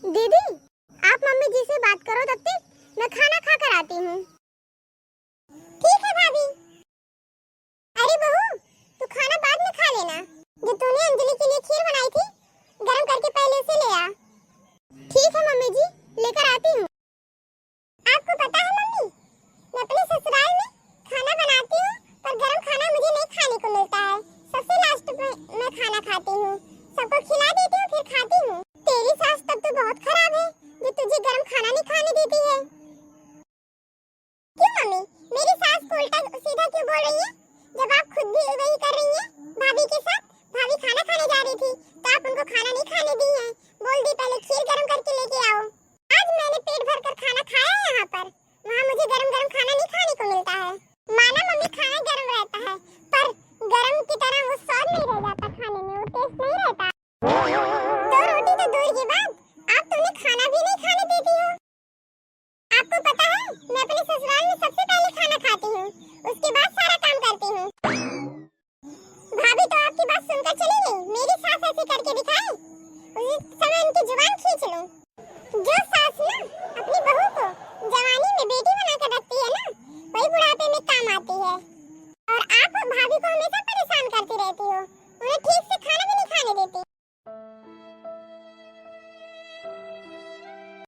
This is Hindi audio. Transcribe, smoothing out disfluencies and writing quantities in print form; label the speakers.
Speaker 1: दीदी, आप मम्मी जी से बात करो, तब तक मैं खाना खा कर आती हूँ। ठीक है भाभी। अरे बहू, तू खाना बाद में खा लेना। जो तूने अंजलि के लिए खीर बनाई थी, गरम करके पहले उसे ले आ। ठीक है मम्मी जी, लेकर आती हूँ। आपको पता है मम्मी, मैं अपने ससुराल में खाना बनाती हूँ, पर गरम खाना मुझे नहीं खाने को मिलता है। सबसे लास्ट में मैं खाना खाती हूँ, सबको खिला देती हूँ, फिर खाती हूँ। तेरी सास तब तो बहुत खराब है, जो तुझे गरम खाना नहीं खाने देती है। क्यों मम्मी, मेरी सास को उल्टा सीधा क्यों बोल रही है, जब आप खुद भी वही कर रही हैं भाभी के साथ। भाभी खाना खाने जा रही थी तो आप उनको खाना नहीं खाने दी हैं, बोल दी पहले खीर गरम करके लेके आओ। आज मैंने पेट भर कर खाना खाया है यहाँ पर, वहाँ मुझे गरम गरम खाना नहीं खाने को मिलता है। माना मम्मी खाना गरम रहता है, पर गरम की तरह वो स्वाद नहीं रह जाता खाने में, वो टेस्ट नहीं रहता। दो रोटी तो दूर की बात, आप तो उन्हें खाना भी नहीं खाने देती हो। आपको पता है, मैं अपने ससुराल में सबसे पहले खाना खाती हूँ, उसके बाद सारा काम करती हूँ। भाभी तो आपकी बात सुनकर चली गई, मेरी सास ऐसे करके दिखा